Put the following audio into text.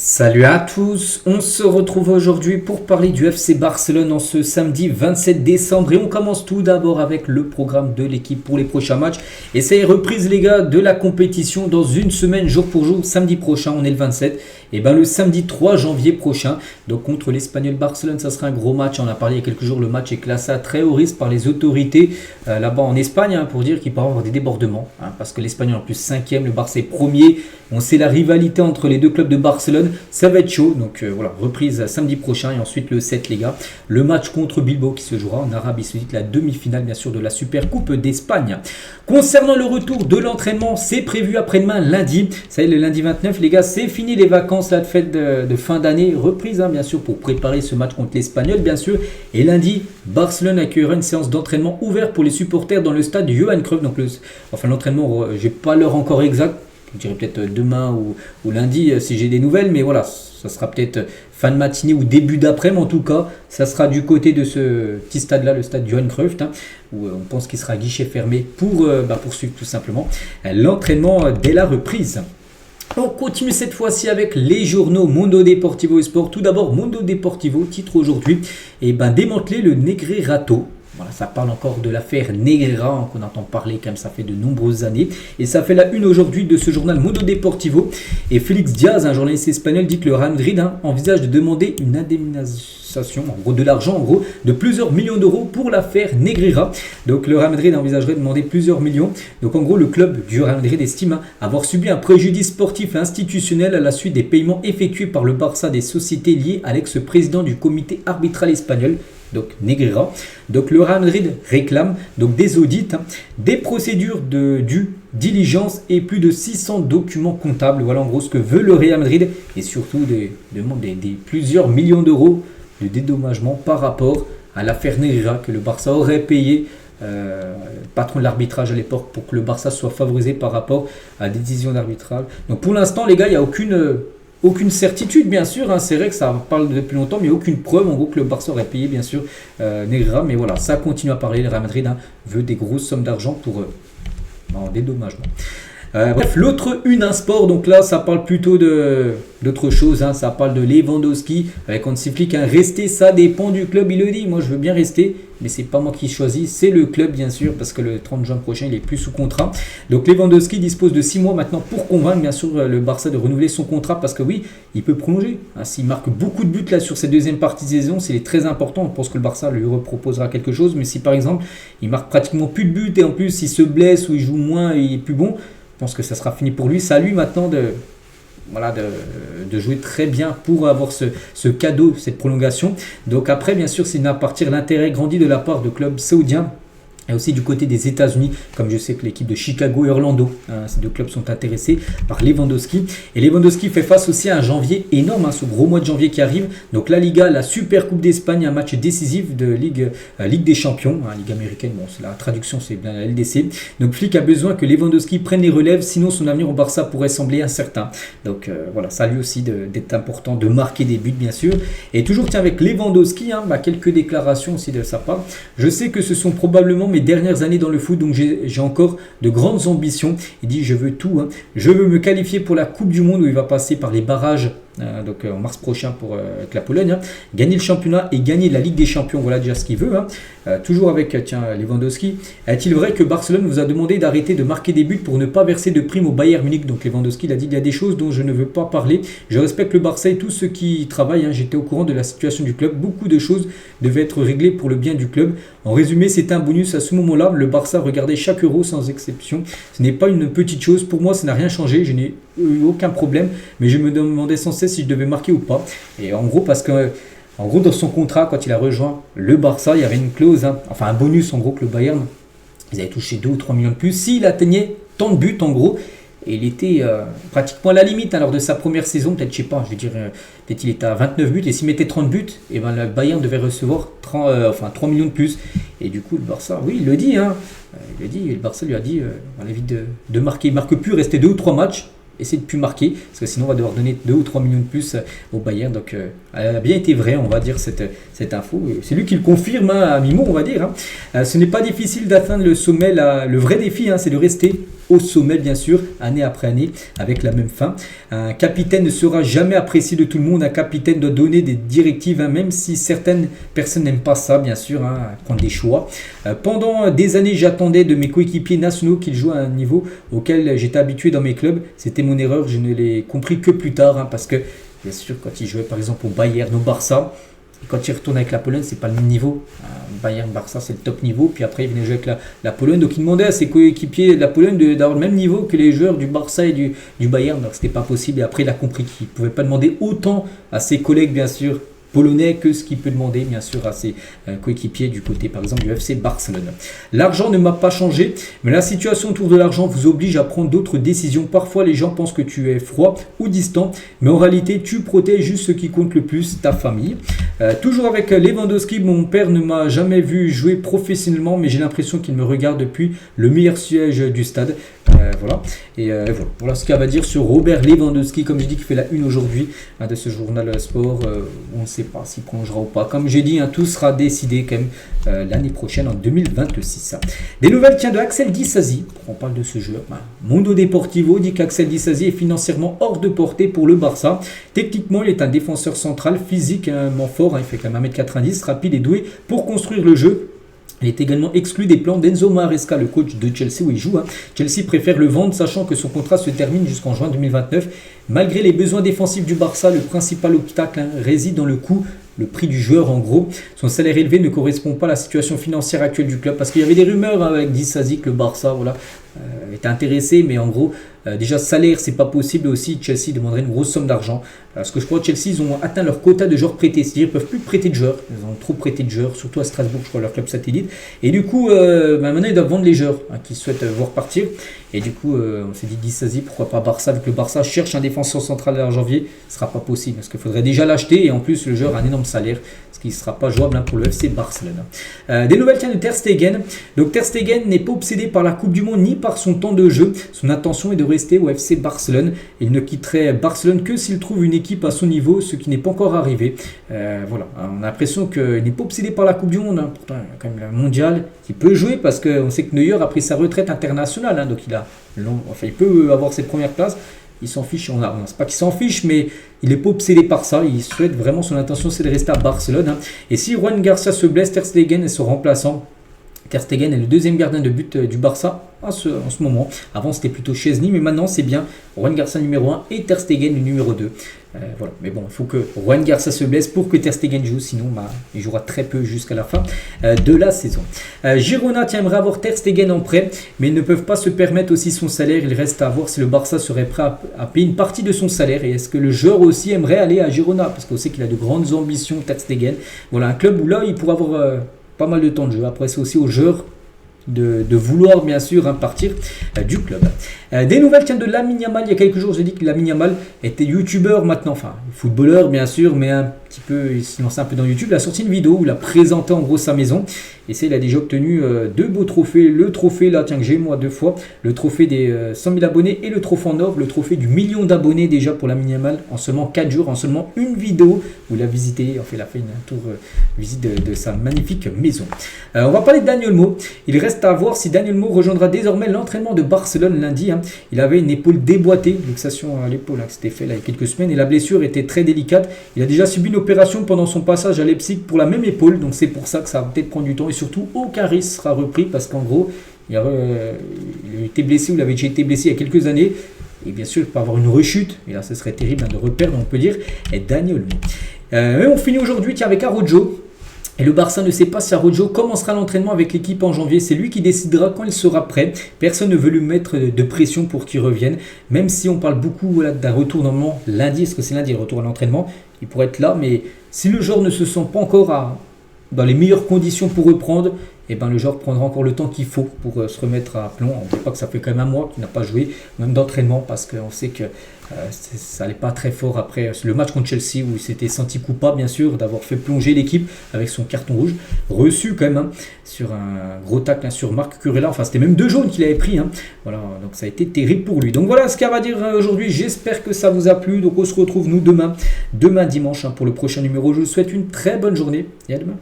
Salut à tous, on se retrouve aujourd'hui pour parler du FC Barcelone en ce samedi 27 décembre et on commence tout d'abord avec le programme de l'équipe pour les prochains matchs et c'est reprise les gars de la compétition dans une semaine jour pour jour, samedi prochain on est le 27 et ben le samedi 3 janvier prochain donc contre l'Espagnol Barcelone ça sera un gros match, on a parlé il y a quelques jours, le match est classé à très haut risque par les autorités là-bas en Espagne pour dire qu'il peut y avoir des débordements parce que l'Espagnol en plus 5e, le Barça est premier, on sait la rivalité entre les deux clubs de Barcelone. Ça va être chaud, donc voilà, reprise samedi prochain et ensuite le 7 les gars. Le match contre Bilbao qui se jouera en Arabie Saoudite, la demi-finale bien sûr de la Super Coupe d'Espagne. Concernant le retour de l'entraînement, c'est prévu après-demain lundi. Ça y est, le lundi 29 les gars, c'est fini les vacances là, de fête de fin d'année. Reprise bien sûr pour préparer ce match contre l'Espagnol bien sûr. Et lundi, Barcelone accueillera une séance d'entraînement ouverte pour les supporters dans le stade Johan Cruyff. Donc l'entraînement, j'ai pas l'heure encore exacte. Je dirais peut-être demain ou lundi si j'ai des nouvelles, mais voilà, ça sera peut-être fin de matinée ou début d'après-midi en tout cas. Ça sera du côté de ce petit stade-là, le stade Johan Cruyff, où on pense qu'il sera guichet fermé pour poursuivre tout simplement l'entraînement dès la reprise. On continue cette fois-ci avec les journaux Mundo Deportivo et Sport. Tout d'abord, Mundo Deportivo titre aujourd'hui démanteler le Negreirato. Voilà, ça parle encore de l'affaire Negreira qu'on entend parler quand même, ça fait de nombreuses années. Et ça fait la une aujourd'hui de ce journal Mundo Deportivo. Et Félix Diaz, un journaliste espagnol, dit que le Real Madrid envisage de demander une indemnisation, en gros de l'argent, de plusieurs millions d'euros pour l'affaire Negreira. Donc le Real Madrid envisagerait de demander plusieurs millions. Donc en gros, le club du Real Madrid estime avoir subi un préjudice sportif et institutionnel à la suite des paiements effectués par le Barça des sociétés liées à l'ex-président du comité arbitral espagnol. Donc Negreira. Donc le Real Madrid réclame des audits, des procédures de due diligence et plus de 600 documents comptables. Voilà en gros ce que veut le Real Madrid et surtout des plusieurs millions d'euros de dédommagement par rapport à l'affaire Negreira que le Barça aurait payé. Patron de l'arbitrage à l'époque pour que le Barça soit favorisé par rapport à des décisions d'arbitrage. Donc pour l'instant les gars, il n'y a aucune certitude bien sûr, c'est vrai que ça parle depuis longtemps, mais aucune preuve en gros que le Barça aurait payé bien sûr Negreira, mais voilà, ça continue à parler, le Real Madrid veut des grosses sommes d'argent pour en dédommagement. Bref, l'autre une un sport, donc là ça parle plutôt d'autre chose, ça parle de Lewandowski avec Hansi Flick, rester ça dépend du club, il le dit, moi je veux bien rester, mais c'est pas moi qui choisis, c'est le club bien sûr, parce que le 30 juin prochain il est plus sous contrat. Donc Lewandowski dispose de 6 mois maintenant pour convaincre bien sûr le Barça de renouveler son contrat, parce que oui, il peut prolonger, s'il marque beaucoup de buts là sur cette deuxième partie de saison, c'est très important, on pense que le Barça lui reproposera quelque chose, mais si par exemple il marque pratiquement plus de buts et en plus il se blesse ou il joue moins et il est plus bon, je pense que ça sera fini pour lui. C'est à lui maintenant de jouer très bien pour avoir ce cadeau, cette prolongation. Donc après, bien sûr, c'est à partir l'intérêt grandit de la part de clubs saoudiens. Et aussi du côté des États-Unis, comme je sais que l'équipe de Chicago et Orlando, ces deux clubs sont intéressés par Lewandowski. Et Lewandowski fait face aussi à un janvier énorme, ce gros mois de janvier qui arrive. Donc la Liga, la Super Coupe d'Espagne, un match décisif de Ligue des Champions, Ligue américaine, la traduction c'est bien la LDC. Donc Flick a besoin que Lewandowski prenne les relèves, sinon son avenir au Barça pourrait sembler incertain. Donc voilà, ça lui aussi d'être important de marquer des buts bien sûr. Et toujours avec Lewandowski, quelques déclarations aussi de sa part. Je sais que ce sont probablement mes dernières années dans le foot, donc j'ai encore de grandes ambitions. Il dit je veux tout, je veux me qualifier pour la Coupe du Monde où il va passer par les barrages en mars prochain avec la Pologne, gagner le championnat et gagner la Ligue des Champions, voilà déjà ce qu'il veut. Toujours avec Lewandowski. Est-il vrai que Barcelone vous a demandé d'arrêter de marquer des buts pour ne pas verser de primes au Bayern Munich? Donc Lewandowski il a dit il y a des choses dont je ne veux pas parler, je respecte le Barça et tous ceux qui y travaillent, j'étais au courant de la situation du club, beaucoup de choses devaient être réglées pour le bien du club. En résumé, c'était un bonus à ce moment-là, le Barça regardait chaque euro sans exception, ce n'est pas une petite chose, pour moi ça n'a rien changé, je n'ai eu aucun problème, mais je me demandais sans cesse si je devais marquer ou pas. Et en gros parce que dans son contrat, quand il a rejoint le Barça, il y avait une clause, un bonus en gros que le Bayern, ils avaient touché 2 ou 3 millions de plus s'il atteignait tant de buts en gros. Et il était pratiquement à la limite lors de sa première saison, peut-être il était à 29 buts et s'il mettait 30 buts, et le Bayern devait recevoir 3 millions de plus. Et du coup le Barça, oui il le dit, le Barça lui a dit on évite de marquer, il ne marque plus, rester 2 ou 3 matchs. Essayer de plus marquer, parce que sinon on va devoir donner 2 ou 3 millions de plus au Bayern. Donc elle a bien été vraie, on va dire, cette info. C'est lui qui le confirme à mi-mot, on va dire. Ce n'est pas difficile d'atteindre le sommet. Le vrai défi, c'est de rester au sommet bien sûr, année après année, avec la même fin. Un capitaine ne sera jamais apprécié de tout le monde, un capitaine doit donner des directives, même si certaines personnes n'aiment pas ça bien sûr, prendre des choix. Pendant des années j'attendais de mes coéquipiers nationaux qu'ils jouent à un niveau auquel j'étais habitué dans mes clubs, c'était mon erreur, je ne l'ai compris que plus tard, parce que bien sûr quand ils jouaient par exemple au Bayern, au Barça, quand il retourne avec la Pologne, c'est pas le même niveau. Bayern, Barça, c'est le top niveau. Puis après, il venait jouer avec la Pologne. Donc, il demandait à ses coéquipiers de la Pologne d'avoir le même niveau que les joueurs du Barça et du Bayern. Donc, c'était pas possible. Et après, il a compris qu'il ne pouvait pas demander autant à ses collègues, bien sûr, polonais que ce qu'il peut demander bien sûr à ses coéquipiers du côté par exemple du FC Barcelone. L'argent ne m'a pas changé, mais la situation autour de l'argent vous oblige à prendre d'autres décisions. Parfois les gens pensent que tu es froid ou distant, mais en réalité tu protèges juste ce qui compte le plus, ta famille. Toujours avec Lewandowski, mon père ne m'a jamais vu jouer professionnellement, mais j'ai l'impression qu'il me regarde depuis le meilleur siège du stade. Voilà. Et voilà ce qu'il va dire sur Robert Lewandowski, comme je dis, qui fait la une aujourd'hui de ce journal sport. On ne sait pas s'il prolongera ou pas. Comme j'ai dit, tout sera décidé quand même l'année prochaine, en 2026. Des nouvelles de Axel Disasi. On parle de ce joueur. Mundo Deportivo dit qu'Axel Disasi est financièrement hors de portée pour le Barça. Techniquement, il est un défenseur central, physiquement fort. Il fait quand même 1m90, rapide et doué pour construire le jeu. Il est également exclu des plans d'Enzo Maresca, le coach de Chelsea où il joue. Chelsea préfère le vendre, sachant que son contrat se termine jusqu'en juin 2029. Malgré les besoins défensifs du Barça, le principal obstacle réside dans le coût, le prix du joueur en gros. Son salaire élevé ne correspond pas à la situation financière actuelle du club, parce qu'il y avait des rumeurs avec Disasi que le Barça était intéressé, mais en gros, déjà salaire c'est pas possible, aussi Chelsea demanderait une grosse somme d'argent. Parce que je crois que Chelsea ils ont atteint leur quota de joueurs prêtés, c'est-à-dire qu'ils ne peuvent plus prêter de joueurs, ils ont trop prêté de joueurs, surtout à Strasbourg, je crois, leur club satellite. Et du coup, maintenant ils doivent vendre les joueurs qui souhaitent voir partir. Et du coup, on s'est dit Disasi, pourquoi pas Barça, vu que le Barça cherche un défenseur central en janvier, ce ne sera pas possible, parce qu'il faudrait déjà l'acheter, et en plus le joueur a un énorme salaire, ce qui ne sera pas jouable pour le FC Barcelone. Des nouvelles de Ter Stegen. Donc Ter Stegen n'est pas obsédé par la Coupe du Monde ni par son temps de jeu, son intention est de rester au FC Barcelone. Il ne quitterait Barcelone que s'il trouve une équipe à son niveau, ce qui n'est pas encore arrivé. Voilà, on a l'impression qu'il n'est pas obsédé par la Coupe du Monde, pourtant il y a quand même la mondiale qui peut jouer, parce qu'on sait que Neuer a pris sa retraite internationale, donc il peut avoir ses premières places. Il s'en fiche, c'est pas qu'il s'en fiche, mais il n'est pas obsédé par ça. Il souhaite vraiment, son intention c'est de rester à Barcelone. Et si Juan Garcia se blesse, Ter Stegen est son remplaçant. Ter Stegen est le deuxième gardien de but du Barça en ce moment. Avant c'était plutôt Chesney, mais maintenant c'est bien Juan Garcia numéro 1 et Ter Stegen le numéro 2. Voilà. Mais bon, il faut que Juan Garcia se blesse pour que Ter Stegen joue, sinon il jouera très peu jusqu'à la fin de la saison. Girona aimerait avoir Ter Stegen en prêt, mais ils ne peuvent pas se permettre aussi son salaire. Il reste à voir si le Barça serait prêt à payer une partie de son salaire, et est-ce que le joueur aussi aimerait aller à Girona, parce qu'on sait qu'il a de grandes ambitions, Ter Stegen. Voilà, un club où là il pourrait avoir pas mal de temps de jeu. Après c'est aussi aux joueurs de vouloir bien sûr partir du club. Des nouvelles de Lamine Yamal. Il y a quelques jours j'ai dit que Lamine Yamal était youtubeur maintenant, enfin footballeur bien sûr, mais un petit peu, il se lançait un peu dans YouTube. Il a sorti une vidéo où il a présenté en gros sa maison, et il a déjà obtenu deux beaux trophées. Le trophée là, tiens, que j'ai moi 2 fois, le trophée des 100 000 abonnés et le trophée en or, le trophée du 1 million d'abonnés déjà pour Lamine Yamal en seulement 4 jours, en seulement une vidéo où il a visité, il a fait une tour visite de sa magnifique maison. On va parler de Daniel Mo. Il reste à voir si Daniel Mo rejoindra désormais l'entraînement de Barcelone lundi. Il avait une épaule déboîtée, luxation à l'épaule qui s'était fait là, il y a quelques semaines, et la blessure était très délicate. Il a déjà subi une opération pendant son passage à Leipzig pour la même épaule, donc c'est pour ça que ça va peut-être prendre du temps, et surtout aucun risque sera repris, parce qu'en gros il a été blessé, ou il avait déjà été blessé il y a quelques années, et bien sûr il peut avoir une rechute, et là ce serait terrible de reperdre, on peut dire, et Daniel Mo. Mais on finit aujourd'hui avec Araujo. Et le Barça ne sait pas si Araujo commencera l'entraînement avec l'équipe en janvier. C'est lui qui décidera quand il sera prêt. Personne ne veut lui mettre de pression pour qu'il revienne. Même si on parle beaucoup d'un retour normalement lundi. Est-ce que c'est lundi, retour à l'entraînement? Il pourrait être là. Mais si le joueur ne se sent pas encore dans les meilleures conditions pour reprendre, et le joueur prendra encore le temps qu'il faut pour se remettre à plomb. On ne sait pas que ça fait quand même un mois qu'il n'a pas joué, même d'entraînement, parce qu'on sait que ça n'allait pas très fort après le match contre Chelsea, où il s'était senti coupable bien sûr d'avoir fait plonger l'équipe avec son carton rouge, reçu quand même sur un gros tacle sur Marc Kurela. Enfin c'était même 2 jaunes qu'il avait pris. Voilà, donc ça a été terrible pour lui. Donc voilà ce qu'il va dire aujourd'hui. J'espère que ça vous a plu. Donc on se retrouve nous demain dimanche pour le prochain numéro. Je vous souhaite une très bonne journée et à demain.